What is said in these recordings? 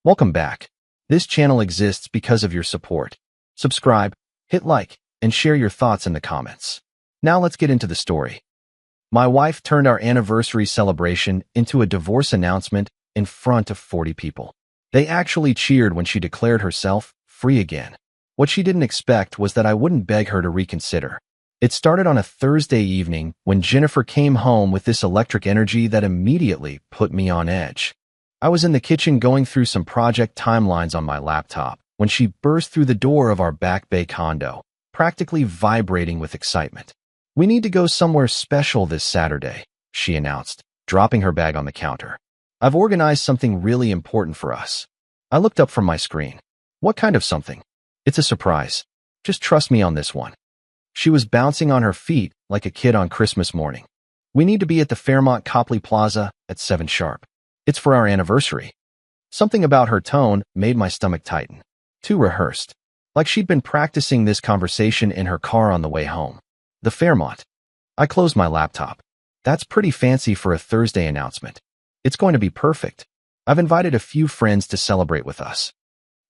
Welcome back. This channel exists because of your support. Subscribe, hit like, and share your thoughts in the comments. Now let's get into the story. My wife turned our anniversary celebration into a divorce announcement in front of 40 people. They actually cheered when she declared herself free again. What she didn't expect was that I wouldn't beg her to reconsider. It started on a Thursday evening when Jennifer came home with this electric energy that immediately put me on edge. I was in the kitchen going through some project timelines on my laptop when she burst through the door of our Back Bay condo, practically vibrating with excitement. "We need to go somewhere special this Saturday," she announced, dropping her bag on the counter. "I've organized something really important for us." I looked up from my screen. "What kind of something?" "It's a surprise. Just trust me on this one." She was bouncing on her feet like a kid on Christmas morning. "We need to be at the Fairmont Copley Plaza at 7 sharp. It's for our anniversary." Something about her tone made my stomach tighten. Too rehearsed. Like she'd been practicing this conversation in her car on the way home. The Fairmont. I closed my laptop. That's pretty fancy for a Thursday announcement. It's going to be perfect. I've invited a few friends to celebrate with us.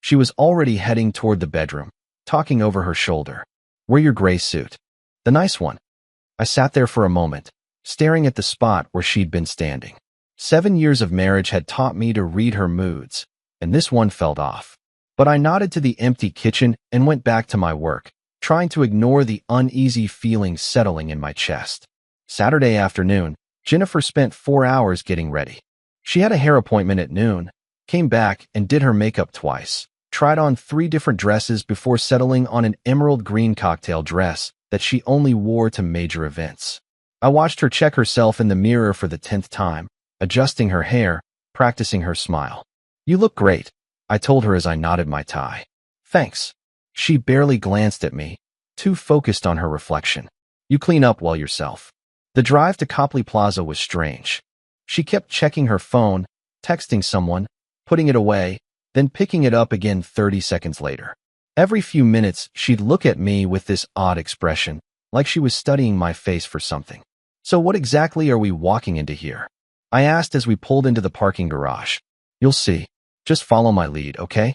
She was already heading toward the bedroom, talking over her shoulder. "Wear your gray suit. The nice one." I sat there for a moment, staring at the spot where she'd been standing. 7 years of marriage had taught me to read her moods, and this one felt off. But I nodded to the empty kitchen and went back to my work, trying to ignore the uneasy feeling settling in my chest. Saturday afternoon, Jennifer spent 4 hours getting ready. She had a hair appointment at noon, came back and did her makeup twice, tried on 3 different dresses before settling on an emerald green cocktail dress that she only wore to major events. I watched her check herself in the mirror for the 10th time, adjusting her hair, practicing her smile. "You look great," I told her as I knotted my tie. "Thanks." She barely glanced at me, too focused on her reflection. "You clean up well yourself." The drive to Copley Plaza was strange. She kept checking her phone, texting someone, putting it away, then picking it up again 30 seconds later. Every few minutes, she'd look at me with this odd expression, like she was studying my face for something. "So what exactly are we walking into here?" I asked as we pulled into the parking garage. "You'll see. Just follow my lead, okay?"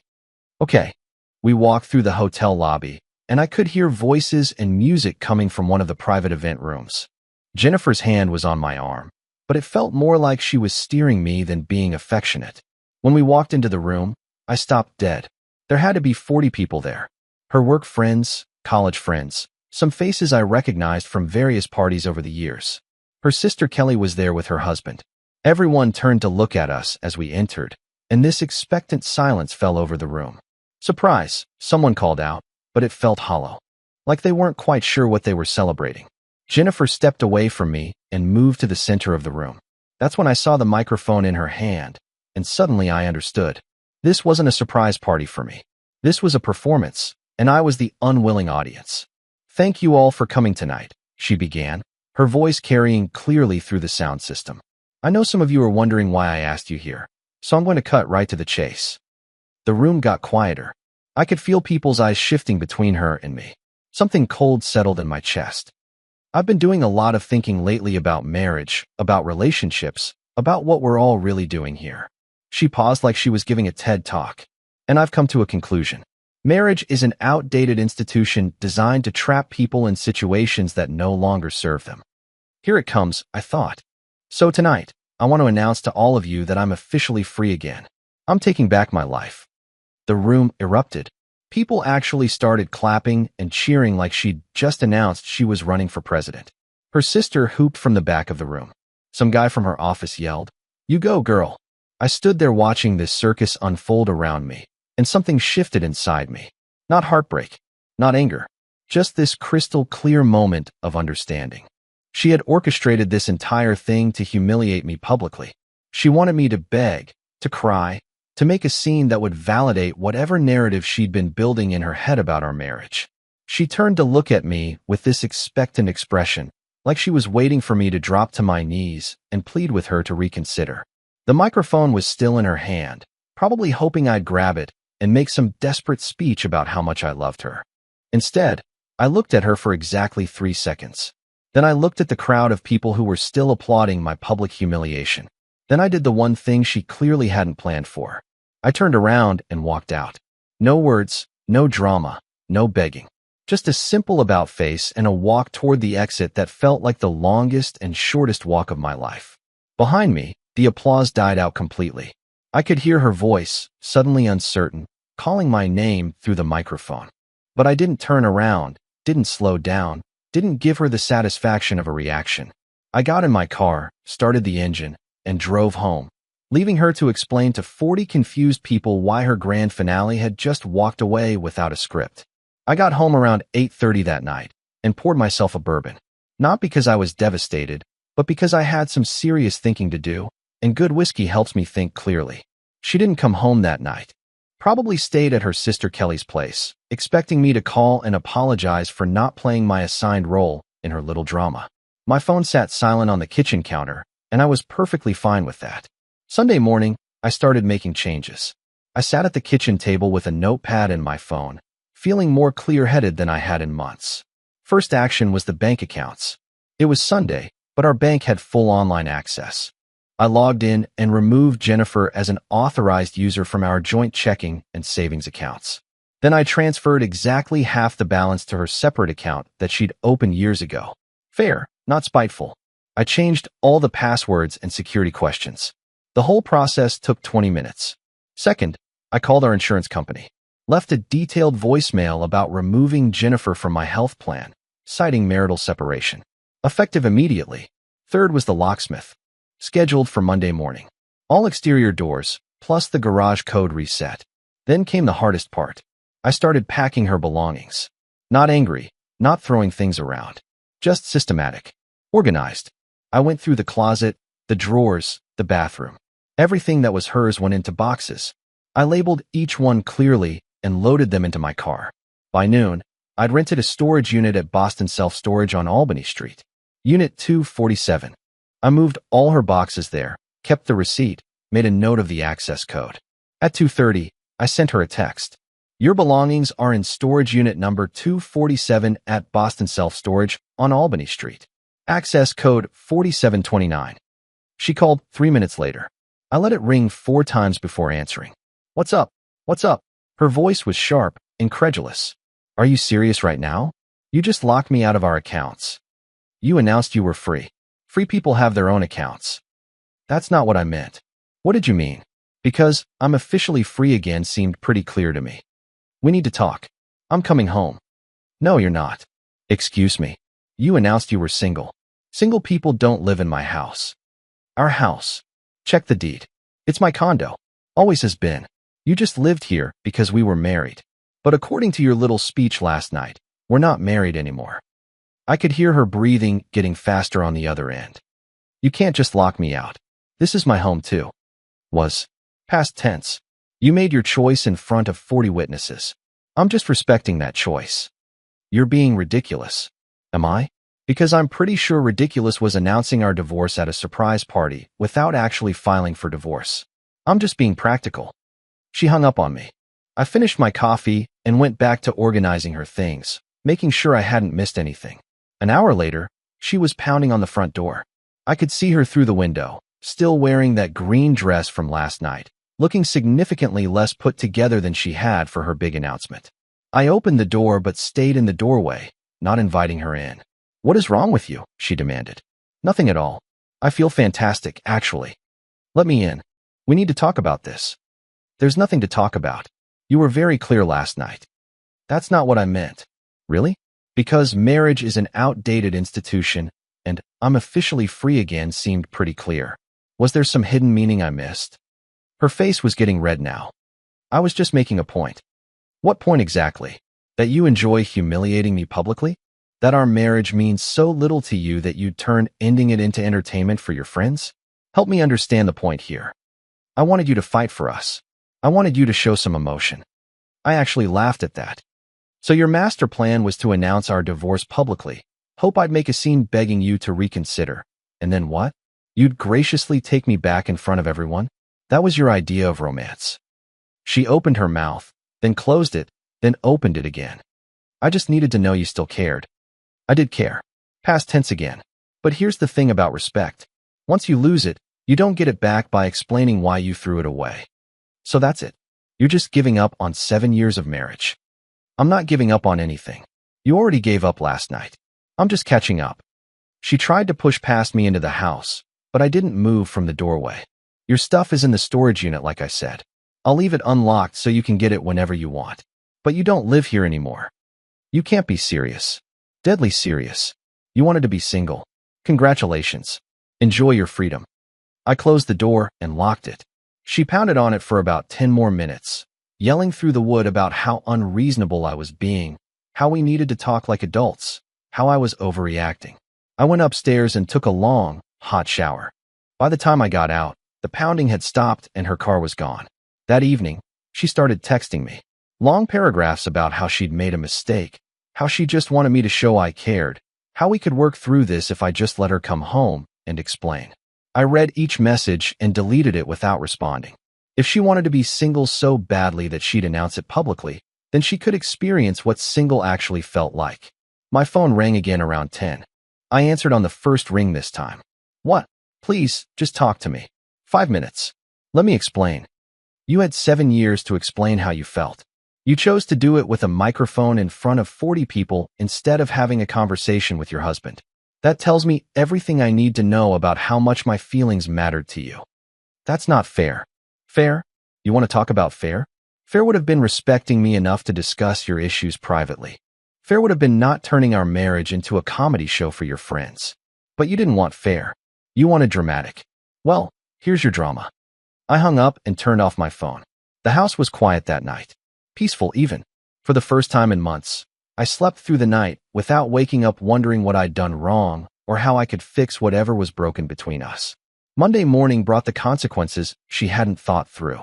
"Okay." We walked through the hotel lobby, and I could hear voices and music coming from one of the private event rooms. Jennifer's hand was on my arm, but it felt more like she was steering me than being affectionate. When we walked into the room, I stopped dead. There had to be 40 people there. Her work friends, college friends, some faces I recognized from various parties over the years. Her sister Kelly was there with her husband. Everyone turned to look at us as we entered, and this expectant silence fell over the room. "Surprise," someone called out, but it felt hollow, like they weren't quite sure what they were celebrating. Jennifer stepped away from me and moved to the center of the room. That's when I saw the microphone in her hand, and suddenly I understood. This wasn't a surprise party for me. This was a performance, and I was the unwilling audience. "Thank you all for coming tonight," she began, her voice carrying clearly through the sound system. "I know some of you are wondering why I asked you here, so I'm going to cut right to the chase." The room got quieter. I could feel people's eyes shifting between her and me. Something cold settled in my chest. I've been doing a lot of thinking lately about marriage, about relationships, about what we're all really doing here. She paused like she was giving a TED Talk, and I've come to a conclusion. Marriage is an outdated institution designed to trap people in situations that no longer serve them. Here it comes, I thought. So tonight, I want to announce to all of you that I'm officially free again. I'm taking back my life. The room erupted. People actually started clapping and cheering like she'd just announced she was running for president. Her sister hooped from the back of the room. Some guy from her office yelled, "You go, girl." I stood there watching this circus unfold around me, and something shifted inside me. Not heartbreak, not anger, just this crystal clear moment of understanding. She had orchestrated this entire thing to humiliate me publicly. She wanted me to beg, to cry, to make a scene that would validate whatever narrative she'd been building in her head about our marriage. She turned to look at me with this expectant expression, like she was waiting for me to drop to my knees and plead with her to reconsider. The microphone was still in her hand, probably hoping I'd grab it and make some desperate speech about how much I loved her. Instead, I looked at her for exactly 3 seconds. Then I looked at the crowd of people who were still applauding my public humiliation. Then I did the one thing she clearly hadn't planned for. I turned around and walked out. No words, no drama, no begging. Just a simple about-face and a walk toward the exit that felt like the longest and shortest walk of my life. Behind me, the applause died out completely. I could hear her voice, suddenly uncertain, calling my name through the microphone. But I didn't turn around, didn't slow down, didn't give her the satisfaction of a reaction. I got in my car, started the engine, and drove home, leaving her to explain to 40 confused people why her grand finale had just walked away without a script. I got home around 8:30 that night and poured myself a bourbon. Not because I was devastated, but because I had some serious thinking to do, and good whiskey helps me think clearly. She didn't come home that night. Probably stayed at her sister Kelly's place, expecting me to call and apologize for not playing my assigned role in her little drama. My phone sat silent on the kitchen counter, and I was perfectly fine with that. Sunday morning, I started making changes. I sat at the kitchen table with a notepad and my phone, feeling more clear-headed than I had in months. First action was the bank accounts. It was Sunday, but our bank had full online access. I logged in and removed Jennifer as an authorized user from our joint checking and savings accounts. Then I transferred exactly half the balance to her separate account that she'd opened years ago. Fair, not spiteful. I changed all the passwords and security questions. The whole process took 20 minutes. Second, I called our insurance company. Left a detailed voicemail about removing Jennifer from my health plan, citing marital separation. Effective immediately. Third was the locksmith. Scheduled for Monday morning. All exterior doors, plus the garage code reset. Then came the hardest part. I started packing her belongings. Not angry, not throwing things around. Just systematic. Organized. I went through the closet, the drawers, the bathroom. Everything that was hers went into boxes. I labeled each one clearly and loaded them into my car. By noon, I'd rented a storage unit at Boston Self-Storage on Albany Street. Unit 247. I moved all her boxes there, kept the receipt, made a note of the access code. At 2:30, I sent her a text. Your belongings are in storage unit number 247 at Boston Self-Storage on Albany Street. Access code 4729. She called 3 minutes later. I let it ring 4 times before answering. What's up? What's up? Her voice was sharp, incredulous. Are you serious right now? You just locked me out of our accounts. You announced you were free. Free people have their own accounts. That's not what I meant. What did you mean? Because I'm officially free again seemed pretty clear to me. We need to talk. I'm coming home. No, you're not. Excuse me. You announced you were single. Single people don't live in my house. Our house. Check the deed. It's my condo. Always has been. You just lived here because we were married. But according to your little speech last night, we're not married anymore. I could hear her breathing getting faster on the other end. You can't just lock me out. This is my home too. Was. Past tense. You made your choice in front of 40 witnesses. I'm just respecting that choice. You're being ridiculous. Am I? Because I'm pretty sure ridiculous was announcing our divorce at a surprise party without actually filing for divorce. I'm just being practical. She hung up on me. I finished my coffee and went back to organizing her things, making sure I hadn't missed anything. An hour later, she was pounding on the front door. I could see her through the window, still wearing that green dress from last night, looking significantly less put together than she had for her big announcement. I opened the door but stayed in the doorway, not inviting her in. What is wrong with you? She demanded. Nothing at all. I feel fantastic, actually. Let me in. We need to talk about this. There's nothing to talk about. You were very clear last night. That's not what I meant. Really? Because marriage is an outdated institution, and I'm officially free again seemed pretty clear. Was there some hidden meaning I missed? Her face was getting red now. I was just making a point. What point exactly? That you enjoy humiliating me publicly? That our marriage means so little to you that you'd turn ending it into entertainment for your friends? Help me understand the point here. I wanted you to fight for us. I wanted you to show some emotion. I actually laughed at that. So your master plan was to announce our divorce publicly, hope I'd make a scene begging you to reconsider, and then what? You'd graciously take me back in front of everyone? That was your idea of romance. She opened her mouth, then closed it, then opened it again. I just needed to know you still cared. I did care. Past tense again. But here's the thing about respect. Once you lose it, you don't get it back by explaining why you threw it away. So that's it. You're just giving up on 7 years of marriage. I'm not giving up on anything. You already gave up last night. I'm just catching up. She tried to push past me into the house, but I didn't move from the doorway. Your stuff is in the storage unit, like I said. I'll leave it unlocked so you can get it whenever you want. But you don't live here anymore. You can't be serious. Deadly serious. You wanted to be single. Congratulations. Enjoy your freedom. I closed the door and locked it. She pounded on it for about 10 more minutes, yelling through the wood about how unreasonable I was being, how we needed to talk like adults, how I was overreacting. I went upstairs and took a long, hot shower. By the time I got out, the pounding had stopped and her car was gone. That evening, she started texting me. Long paragraphs about how she'd made a mistake, how she just wanted me to show I cared, how we could work through this if I just let her come home and explain. I read each message and deleted it without responding. If she wanted to be single so badly that she'd announce it publicly, then she could experience what single actually felt like. My phone rang again around 10. I answered on the first ring this time. What? Please, just talk to me. 5 minutes. Let me explain. You had 7 years to explain how you felt. You chose to do it with a microphone in front of 40 people instead of having a conversation with your husband. That tells me everything I need to know about how much my feelings mattered to you. That's not fair. Fair? You want to talk about fair? Fair would have been respecting me enough to discuss your issues privately. Fair would have been not turning our marriage into a comedy show for your friends. But you didn't want fair. You wanted dramatic. Well, here's your drama. I hung up and turned off my phone. The house was quiet that night. Peaceful even. For the first time in months, I slept through the night without waking up wondering what I'd done wrong or how I could fix whatever was broken between us. Monday morning brought the consequences she hadn't thought through.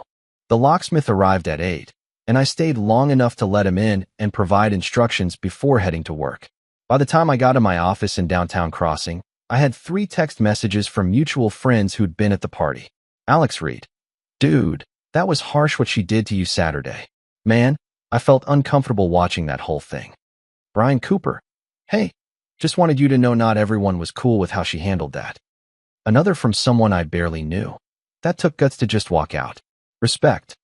The locksmith arrived at 8, and I stayed long enough to let him in and provide instructions before heading to work. By the time I got to my office in downtown Crossing, I had 3 text messages from mutual friends who'd been at the party. Alex Reed. Dude, that was harsh what she did to you Saturday. Man, I felt uncomfortable watching that whole thing. Brian Cooper. Hey, just wanted you to know not everyone was cool with how she handled that. Another from someone I barely knew. That took guts to just walk out. Respect.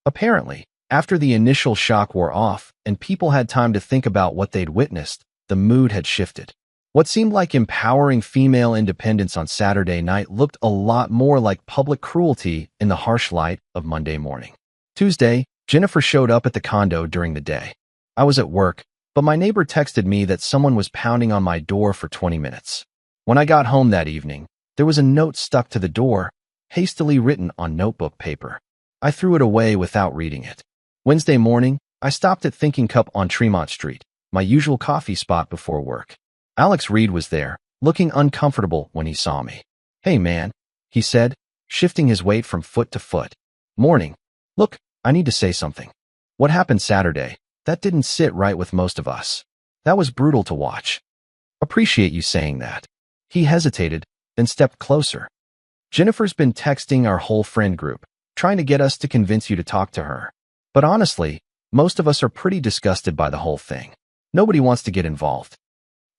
Apparently, after the initial shock wore off and people had time to think about what they'd witnessed, the mood had shifted. What seemed like empowering female independence on Saturday night looked a lot more like public cruelty in the harsh light of Monday morning. Tuesday, Jennifer showed up at the condo during the day. I was at work, but my neighbor texted me that someone was pounding on my door for 20 minutes. When I got home that evening, there was a note stuck to the door, hastily written on notebook paper. I threw it away without reading it. Wednesday morning, I stopped at Thinking Cup on Tremont Street, my usual coffee spot before work. Alex Reed was there, looking uncomfortable when he saw me. Hey man, he said, shifting his weight from foot to foot. Morning. Look, I need to say something. What happened Saturday, that didn't sit right with most of us. That was brutal to watch. Appreciate you saying that. He hesitated, then stepped closer. Jennifer's been texting our whole friend group, trying to get us to convince you to talk to her. But honestly, most of us are pretty disgusted by the whole thing. Nobody wants to get involved.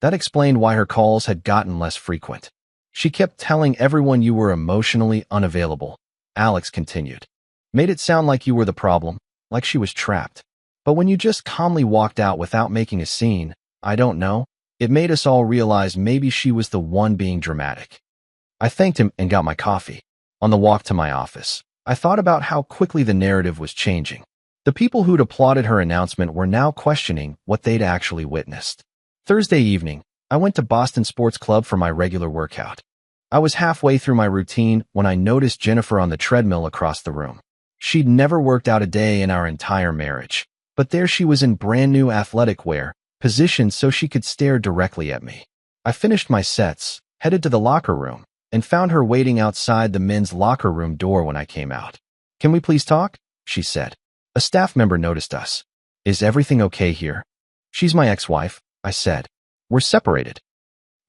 That explained why her calls had gotten less frequent. She kept telling everyone you were emotionally unavailable. Alex continued. Made it sound like you were the problem, like she was trapped. But when you just calmly walked out without making a scene, I don't know, it made us all realize maybe she was the one being dramatic. I thanked him and got my coffee. On the walk to my office, I thought about how quickly the narrative was changing. The people who'd applauded her announcement were now questioning what they'd actually witnessed. Thursday evening, I went to Boston Sports Club for my regular workout. I was halfway through my routine when I noticed Jennifer on the treadmill across the room. She'd never worked out a day in our entire marriage, but there she was in brand new athletic wear, positioned so she could stare directly at me. I finished my sets, headed to the locker room, and found her waiting outside the men's locker room door when I came out. Can we please talk? She said. A staff member noticed us. Is everything okay here? She's my ex-wife, I said. We're separated.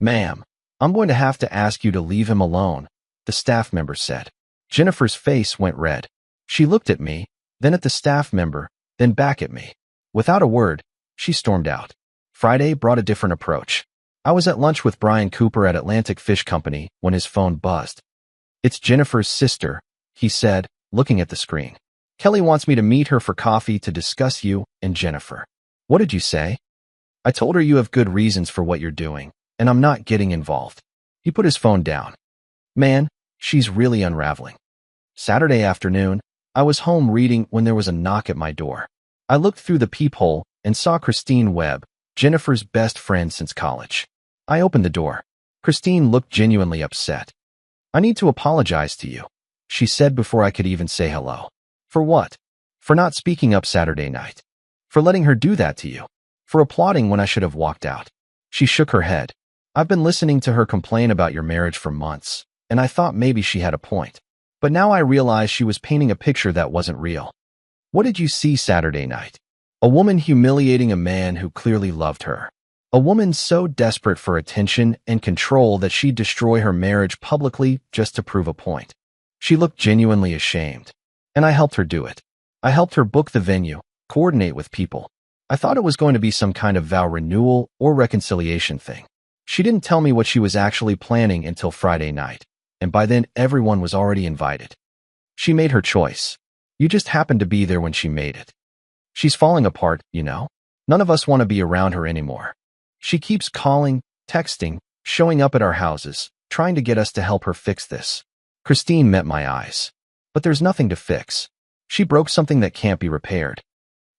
Ma'am, I'm going to have to ask you to leave him alone, the staff member said. Jennifer's face went red. She looked at me, then at the staff member, then back at me. Without a word, she stormed out. Friday brought a different approach. I was at lunch with Brian Cooper at Atlantic Fish Company when his phone buzzed. It's Jennifer's sister, he said, looking at the screen. Kelly wants me to meet her for coffee to discuss you and Jennifer. What did you say? I told her you have good reasons for what you're doing, and I'm not getting involved. He put his phone down. Man, she's really unraveling. Saturday afternoon, I was home reading when there was a knock at my door. I looked through the peephole and saw Christine Webb, Jennifer's best friend since college. I opened the door. Christine looked genuinely upset. I need to apologize to you, she said before I could even say hello. For what? For not speaking up Saturday night. For letting her do that to you. For applauding when I should have walked out. She shook her head. I've been listening to her complain about your marriage for months, and I thought maybe she had a point. But now I realized she was painting a picture that wasn't real. What did you see Saturday night? A woman humiliating a man who clearly loved her. A woman so desperate for attention and control that she'd destroy her marriage publicly just to prove a point. She looked genuinely ashamed. And I helped her do it. I helped her book the venue, coordinate with people. I thought it was going to be some kind of vow renewal or reconciliation thing. She didn't tell me what she was actually planning until Friday night, and by then everyone was already invited. She made her choice. You just happened to be there when she made it. She's falling apart, you know? None of us want to be around her anymore. She keeps calling, texting, showing up at our houses, trying to get us to help her fix this. Christine met my eyes. But there's nothing to fix. She broke something that can't be repaired.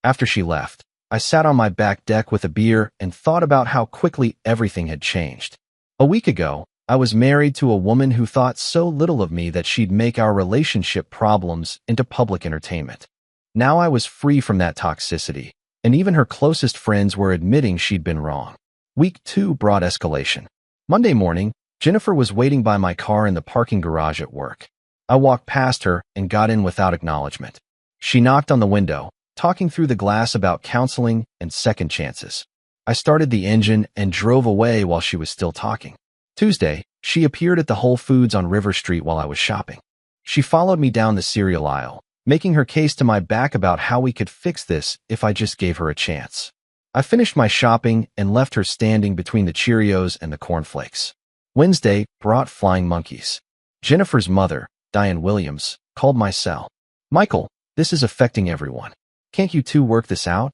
After she left, I sat on my back deck with a beer and thought about how quickly everything had changed. A week ago, I was married to a woman who thought so little of me that she'd make our relationship problems into public entertainment. Now I was free from that toxicity, and even her closest friends were admitting she'd been wrong. Week 2 brought escalation. Monday morning, Jennifer was waiting by my car in the parking garage at work. I walked past her and got in without acknowledgement. She knocked on the window, talking through the glass about counseling and second chances. I started the engine and drove away while she was still talking. Tuesday, she appeared at the Whole Foods on River Street while I was shopping. She followed me down the cereal aisle, making her case to my back about how we could fix this if I just gave her a chance. I finished my shopping and left her standing between the Cheerios and the cornflakes. Wednesday brought flying monkeys. Jennifer's mother, Diane Williams, called my cell. Michael, this is affecting everyone. Can't you two work this out?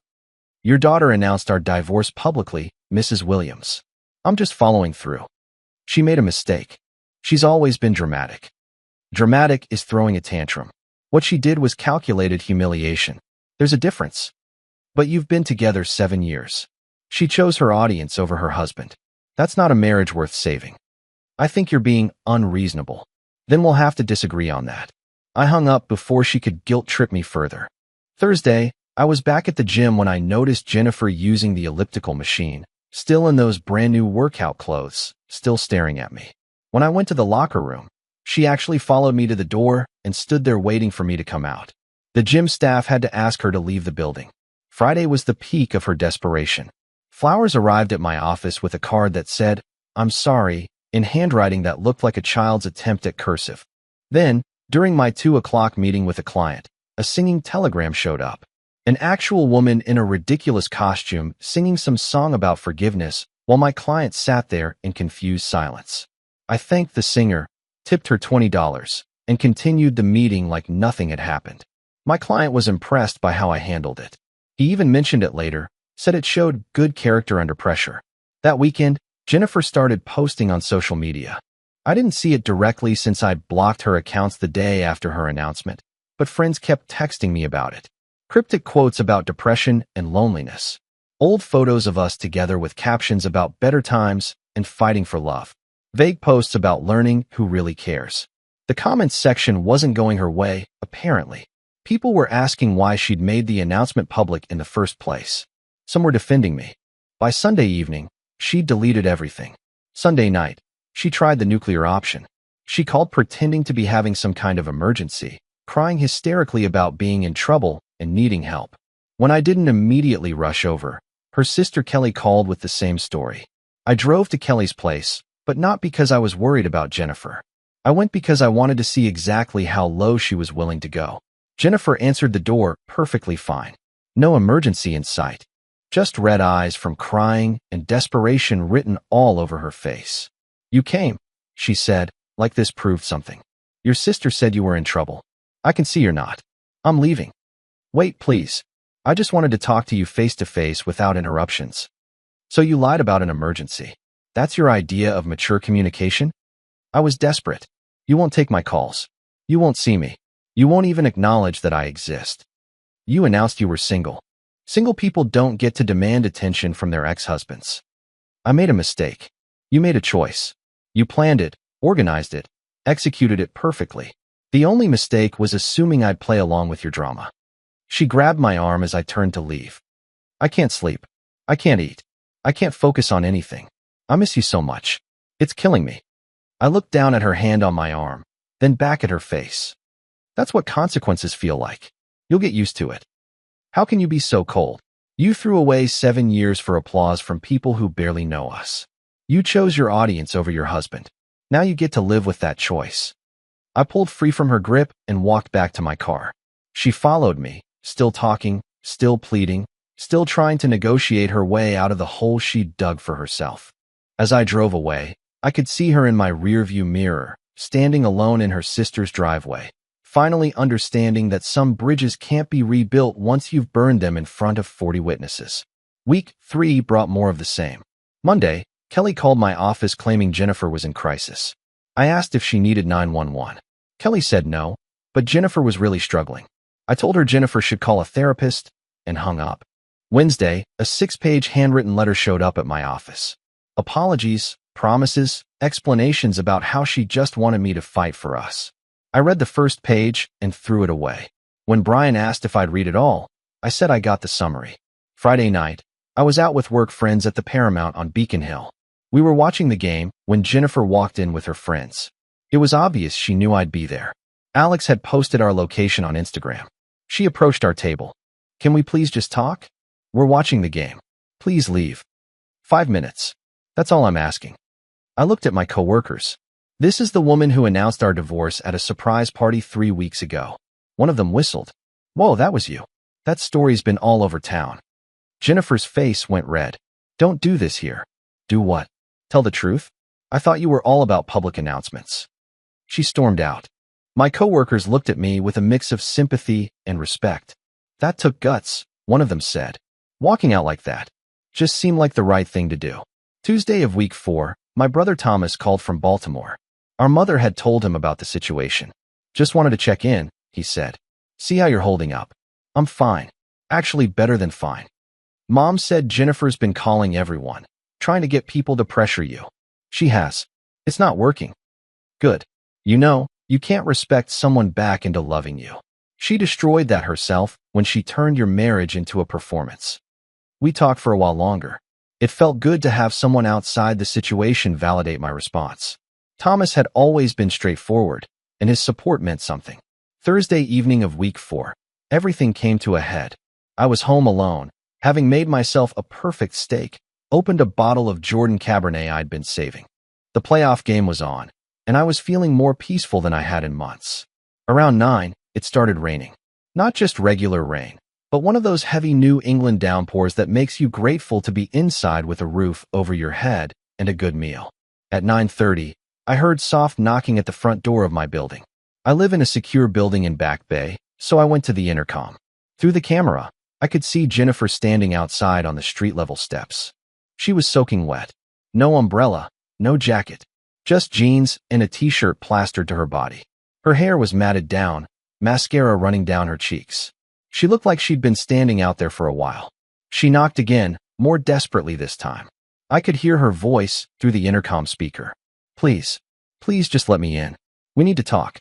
Your daughter announced our divorce publicly, Mrs. Williams. I'm just following through. She made a mistake. She's always been dramatic. Dramatic is throwing a tantrum. What she did was calculated humiliation. There's a difference. But you've been together 7 years. She chose her audience over her husband. That's not a marriage worth saving. I think you're being unreasonable. Then we'll have to disagree on that. I hung up before she could guilt-trip me further. Thursday, I was back at the gym when I noticed Jennifer using the elliptical machine, still in those brand-new workout clothes, still staring at me. When I went to the locker room, she actually followed me to the door and stood there waiting for me to come out. The gym staff had to ask her to leave the building. Friday was the peak of her desperation. Flowers arrived at my office with a card that said, "I'm sorry," in handwriting that looked like a child's attempt at cursive. Then, during my 2 o'clock meeting with a client, a singing telegram showed up. An actual woman in a ridiculous costume singing some song about forgiveness while my client sat there in confused silence. I thanked the singer, tipped her $20, and continued the meeting like nothing had happened. My client was impressed by how I handled it. He even mentioned it later, said it showed good character under pressure. That weekend, Jennifer started posting on social media. I didn't see it directly since I'd blocked her accounts the day after her announcement, but friends kept texting me about it. Cryptic quotes about depression and loneliness. Old photos of us together with captions about better times and fighting for love. Vague posts about learning who really cares. The comments section wasn't going her way, apparently. People were asking why she'd made the announcement public in the first place. Some were defending me. By Sunday evening, she'd deleted everything. Sunday night, she tried the nuclear option. She called pretending to be having some kind of emergency, crying hysterically about being in trouble and needing help. When I didn't immediately rush over, her sister Kelly called with the same story. I drove to Kelly's place, but not because I was worried about Jennifer. I went because I wanted to see exactly how low she was willing to go. Jennifer answered the door perfectly fine. No emergency in sight. Just red eyes from crying and desperation written all over her face. "You came," she said, like this proved something. "Your sister said you were in trouble. I can see you're not. I'm leaving." Wait, please. I just wanted to talk to you face to face without interruptions. So you lied about an emergency. That's your idea of mature communication? I was desperate. You won't take my calls. You won't see me. You won't even acknowledge that I exist. You announced you were single. Single people don't get to demand attention from their ex-husbands. I made a mistake. You made a choice. You planned it, organized it, executed it perfectly. The only mistake was assuming I'd play along with your drama. She grabbed my arm as I turned to leave. I can't sleep. I can't eat. I can't focus on anything. I miss you so much. It's killing me. I looked down at her hand on my arm, then back at her face. That's what consequences feel like. You'll get used to it. How can you be so cold? You threw away 7 years for applause from people who barely know us. You chose your audience over your husband. Now you get to live with that choice. I pulled free from her grip and walked back to my car. She followed me, still talking, still pleading, still trying to negotiate her way out of the hole she'd dug for herself. As I drove away, I could see her in my rearview mirror, standing alone in her sister's driveway, finally understanding that some bridges can't be rebuilt once you've burned them in front of 40 witnesses. Week 3 brought more of the same. Monday, Kelly called my office claiming Jennifer was in crisis. I asked if she needed 911. Kelly said no, but Jennifer was really struggling. I told her Jennifer should call a therapist and hung up. Wednesday, a 6-page handwritten letter showed up at my office. Apologies, promises, explanations about how she just wanted me to fight for us. I read the first page and threw it away. When Brian asked if I'd read it all, I said I got the summary. Friday night, I was out with work friends at the Paramount on Beacon Hill. We were watching the game when Jennifer walked in with her friends. It was obvious she knew I'd be there. Alex had posted our location on Instagram. She approached our table. Can we please just talk? We're watching the game. Please leave. 5 minutes. That's all I'm asking. I looked at my coworkers. This is the woman who announced our divorce at a surprise party 3 weeks ago. One of them whistled. Whoa, that was you. That story's been all over town. Jennifer's face went red. Don't do this here. Do what? Tell the truth? I thought you were all about public announcements. She stormed out. My coworkers looked at me with a mix of sympathy and respect. That took guts, one of them said. Walking out like that just seemed like the right thing to do. Tuesday of week 4, my brother Thomas called from Baltimore. Our mother had told him about the situation. Just wanted to check in, he said. See how you're holding up. I'm fine. Actually better than fine. Mom said Jennifer's been calling everyone, trying to get people to pressure you. She has. It's not working. Good. You know, you can't respect someone back into loving you. She destroyed that herself when she turned your marriage into a performance. We talked for a while longer. It felt good to have someone outside the situation validate my response. Thomas had always been straightforward, and his support meant something. Thursday evening of week 4, everything came to a head. I was home alone, having made myself a perfect steak, opened a bottle of Jordan Cabernet I'd been saving. The playoff game was on, and I was feeling more peaceful than I had in months. Around 9, it started raining. Not just regular rain, but one of those heavy New England downpours that makes you grateful to be inside with a roof over your head and a good meal. At 9:30, I heard soft knocking at the front door of my building. I live in a secure building in Back Bay, so I went to the intercom. Through the camera, I could see Jennifer standing outside on the street-level steps. She was soaking wet. No umbrella, no jacket, just jeans and a t-shirt plastered to her body. Her hair was matted down, mascara running down her cheeks. She looked like she'd been standing out there for a while. She knocked again, more desperately this time. I could hear her voice through the intercom speaker. Please, please just let me in. We need to talk.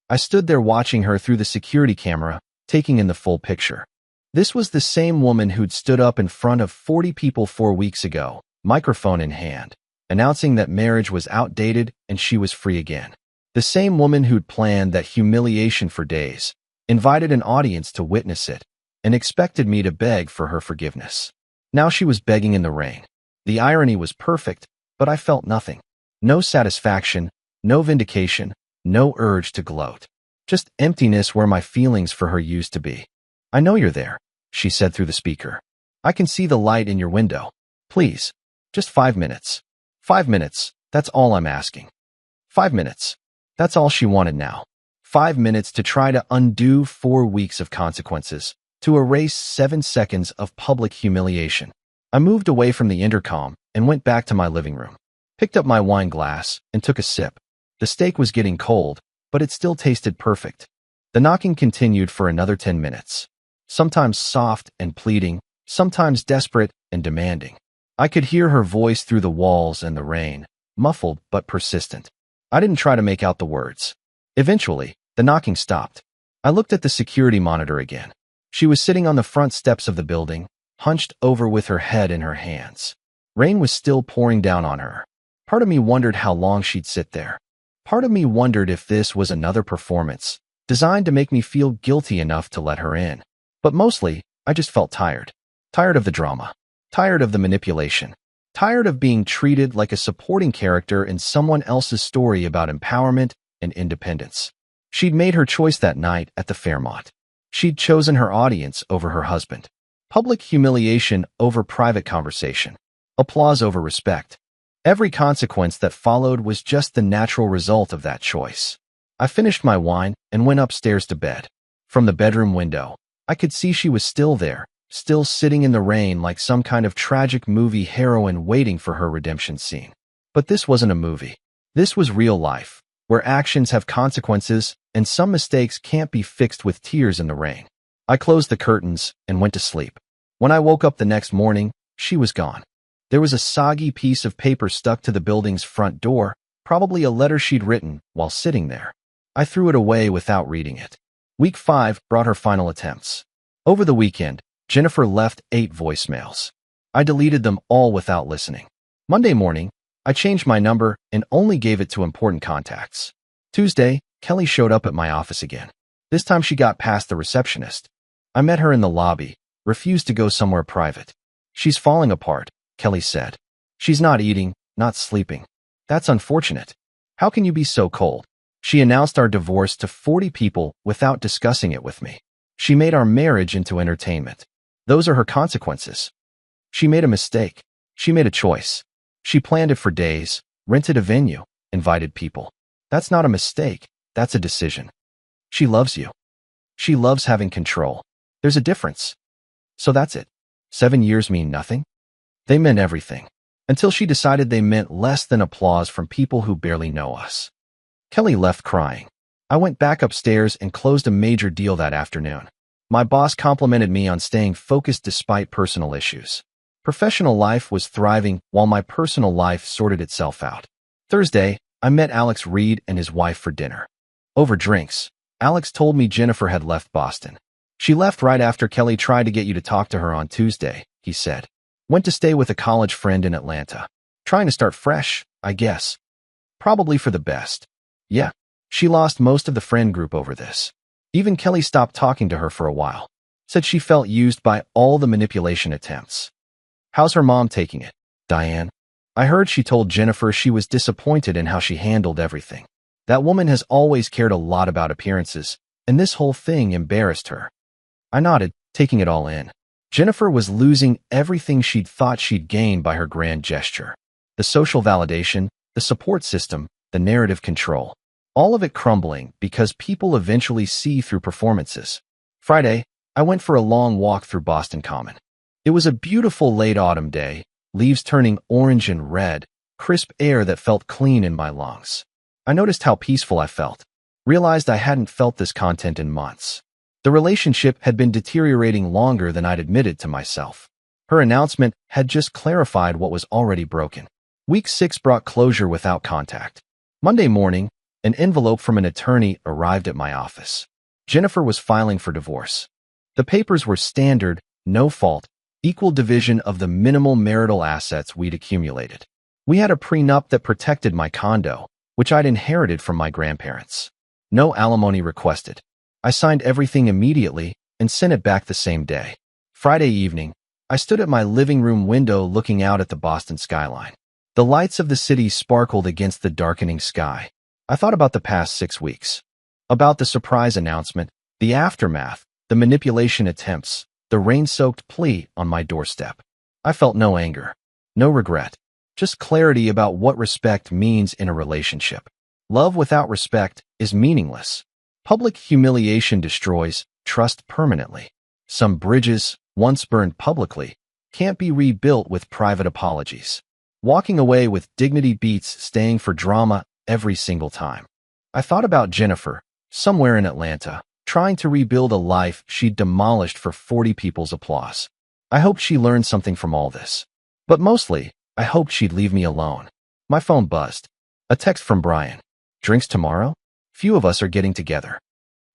I stood there watching her through the security camera, taking in the full picture. This was the same woman who'd stood up in front of 40 people 4 weeks ago, microphone in hand, announcing that marriage was outdated and she was free again. The same woman who'd planned that humiliation for days, invited an audience to witness it, and expected me to beg for her forgiveness. Now she was begging in the rain. The irony was perfect, but I felt nothing. No satisfaction, no vindication, no urge to gloat. Just emptiness where my feelings for her used to be. I know you're there, she said through the speaker. I can see the light in your window. Please, just 5 minutes. 5 minutes, that's all I'm asking. 5 minutes. That's all she wanted now. 5 minutes to try to undo 4 weeks of consequences, to erase 7 seconds of public humiliation. I moved away from the intercom and went back to my living room, picked up my wine glass, and took a sip. The steak was getting cold, but it still tasted perfect. The knocking continued for another 10 minutes, sometimes soft and pleading, sometimes desperate and demanding. I could hear her voice through the walls and the rain, muffled but persistent. I didn't try to make out the words. Eventually, the knocking stopped. I looked at the security monitor again. She was sitting on the front steps of the building, hunched over with her head in her hands. Rain was still pouring down on her. Part of me wondered how long she'd sit there. Part of me wondered if this was another performance, designed to make me feel guilty enough to let her in. But mostly, I just felt tired. Tired of the drama. Tired of the manipulation. Tired of being treated like a supporting character in someone else's story about empowerment and independence. She'd made her choice that night at the Fairmont. She'd chosen her audience over her husband. Public humiliation over private conversation. Applause over respect. Every consequence that followed was just the natural result of that choice. I finished my wine and went upstairs to bed. From the bedroom window, I could see she was still there, still sitting in the rain like some kind of tragic movie heroine waiting for her redemption scene. But this wasn't a movie. This was real life, where actions have consequences and some mistakes can't be fixed with tears in the rain. I closed the curtains and went to sleep. When I woke up the next morning, she was gone. There was a soggy piece of paper stuck to the building's front door, probably a letter she'd written while sitting there. I threw it away without reading it. Week 5 brought her final attempts. Over the weekend, Jennifer left 8 voicemails. I deleted them all without listening. Monday morning, I changed my number and only gave it to important contacts. Tuesday, Kelly showed up at my office again. This time she got past the receptionist. I met her in the lobby, refused to go somewhere private. She's falling apart, Kelly said. She's not eating, not sleeping. That's unfortunate. How can you be so cold? She announced our divorce to 40 people without discussing it with me. She made our marriage into entertainment. Those are her consequences. She made a mistake. She made a choice. She planned it for days, rented a venue, invited people. That's not a mistake. That's a decision. She loves you. She loves having control. There's a difference. So that's it. 7 years mean nothing? They meant everything. Until she decided they meant less than applause from people who barely know us. Kelly left crying. I went back upstairs and closed a major deal that afternoon. My boss complimented me on staying focused despite personal issues. Professional life was thriving while my personal life sorted itself out. Thursday, I met Alex Reed and his wife for dinner. Over drinks, Alex told me Jennifer had left Boston. She left right after Kelly tried to get you to talk to her on Tuesday, he said. Went to stay with a college friend in Atlanta. Trying to start fresh, I guess. Probably for the best. Yeah, she lost most of the friend group over this. Even Kelly stopped talking to her for a while. Said she felt used by all the manipulation attempts. How's her mom taking it, Diane? I heard she told Jennifer she was disappointed in how she handled everything. That woman has always cared a lot about appearances, and this whole thing embarrassed her. I nodded, taking it all in. Jennifer was losing everything she'd thought she'd gained by her grand gesture. The social validation, the support system, the narrative control. All of it crumbling because people eventually see through performances. Friday, I went for a long walk through Boston Common. It was a beautiful late autumn day, leaves turning orange and red, crisp air that felt clean in my lungs. I noticed how peaceful I felt. Realized I hadn't felt this content in months. The relationship had been deteriorating longer than I'd admitted to myself. Her announcement had just clarified what was already broken. Week 6 brought closure without contact. Monday morning, an envelope from an attorney arrived at my office. Jennifer was filing for divorce. The papers were standard, no fault, equal division of the minimal marital assets we'd accumulated. We had a prenup that protected my condo, which I'd inherited from my grandparents. No alimony requested. I signed everything immediately and sent it back the same day. Friday evening, I stood at my living room window looking out at the Boston skyline. The lights of the city sparkled against the darkening sky. I thought about the past 6 weeks. About the surprise announcement, the aftermath, the manipulation attempts, the rain-soaked plea on my doorstep. I felt no anger, no regret, just clarity about what respect means in a relationship. Love without respect is meaningless. Public humiliation destroys trust permanently. Some bridges, once burned publicly, can't be rebuilt with private apologies. Walking away with dignity beats staying for drama every single time. I thought about Jennifer, somewhere in Atlanta, trying to rebuild a life she'd demolished for 40 people's applause. I hoped she learned something from all this. But mostly, I hoped she'd leave me alone. My phone buzzed. A text from Brian. Drinks tomorrow? Few of us are getting together.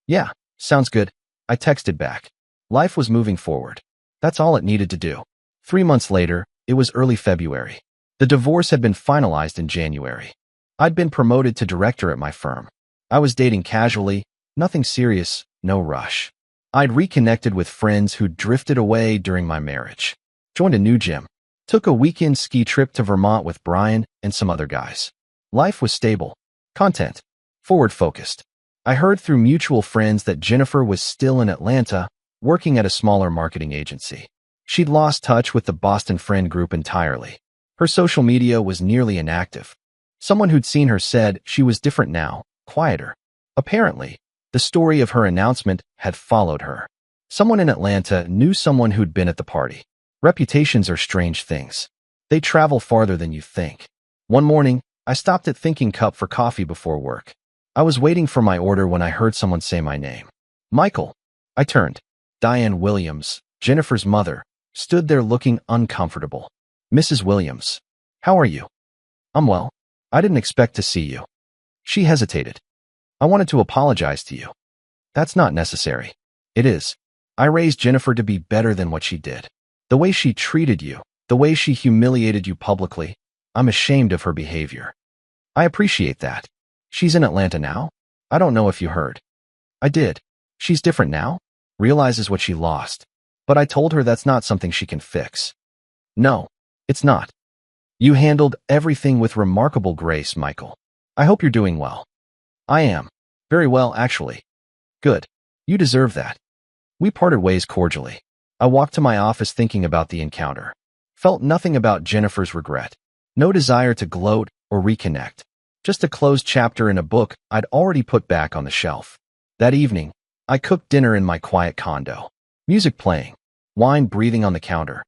Yeah, sounds good. I texted back. Life was moving forward. That's all it needed to do. 3 months later, it was early February. The divorce had been finalized in January. I'd been promoted to director at my firm. I was dating casually, nothing serious, no rush. I'd reconnected with friends who'd drifted away during my marriage. Joined a new gym. Took a weekend ski trip to Vermont with Brian and some other guys. Life was stable. Content. Forward-focused. I heard through mutual friends that Jennifer was still in Atlanta, working at a smaller marketing agency. She'd lost touch with the Boston friend group entirely. Her social media was nearly inactive. Someone who'd seen her said she was different now, quieter. Apparently, the story of her announcement had followed her. Someone in Atlanta knew someone who'd been at the party. Reputations are strange things. They travel farther than you think. One morning, I stopped at Thinking Cup for coffee before work. I was waiting for my order when I heard someone say my name. Michael. I turned. Diane Williams, Jennifer's mother, stood there looking uncomfortable. Mrs. Williams. How are you? I'm well. I didn't expect to see you. She hesitated. I wanted to apologize to you. That's not necessary. It is. I raised Jennifer to be better than what she did. The way she treated you, the way she humiliated you publicly, I'm ashamed of her behavior. I appreciate that. She's in Atlanta now? I don't know if you heard. I did. She's different now? Realizes what she lost. But I told her that's not something she can fix. No, it's not. You handled everything with remarkable grace, Michael. I hope you're doing well. I am. Very well, actually. Good. You deserve that. We parted ways cordially. I walked to my office thinking about the encounter. Felt nothing about Jennifer's regret. No desire to gloat or reconnect. Just a closed chapter in a book I'd already put back on the shelf. That evening, I cooked dinner in my quiet condo. Music playing. Wine breathing on the counter.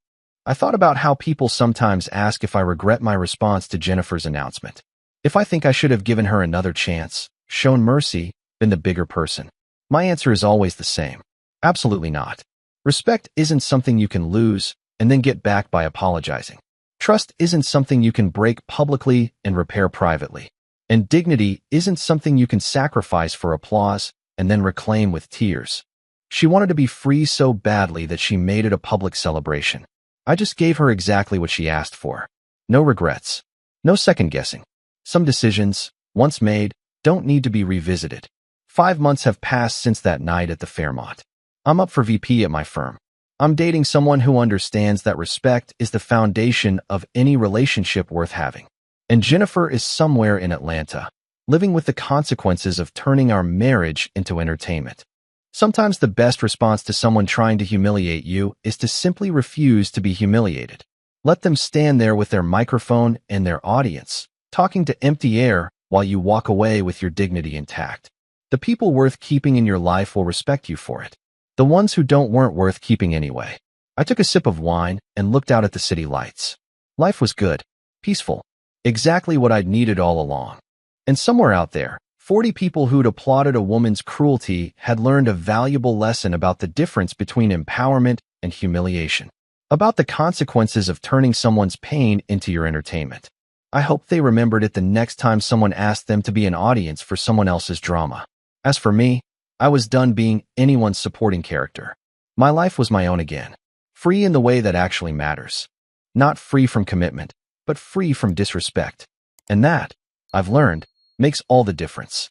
I thought about how people sometimes ask if I regret my response to Jennifer's announcement. If I think I should have given her another chance, shown mercy, been the bigger person. My answer is always the same. Absolutely not. Respect isn't something you can lose and then get back by apologizing. Trust isn't something you can break publicly and repair privately. And dignity isn't something you can sacrifice for applause and then reclaim with tears. She wanted to be free so badly that she made it a public celebration. I just gave her exactly what she asked for. No regrets. No second-guessing. Some decisions, once made, don't need to be revisited. 5 months have passed since that night at the Fairmont. I'm up for VP at my firm. I'm dating someone who understands that respect is the foundation of any relationship worth having. And Jennifer is somewhere in Atlanta, living with the consequences of turning our marriage into entertainment. Sometimes the best response to someone trying to humiliate you is to simply refuse to be humiliated. Let them stand there with their microphone and their audience, talking to empty air while you walk away with your dignity intact. The people worth keeping in your life will respect you for it. The ones who don't weren't worth keeping anyway. I took a sip of wine and looked out at the city lights. Life was good, peaceful, exactly what I'd needed all along. And somewhere out there, 40 people who'd applauded a woman's cruelty had learned a valuable lesson about the difference between empowerment and humiliation, about the consequences of turning someone's pain into your entertainment. I hope they remembered it the next time someone asked them to be an audience for someone else's drama. As for me, I was done being anyone's supporting character. My life was my own again, free in the way that actually matters. Not free from commitment, but free from disrespect. And that, I've learned, makes all the difference.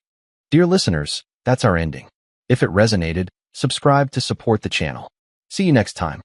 Dear listeners, that's our ending. If it resonated, subscribe to support the channel. See you next time.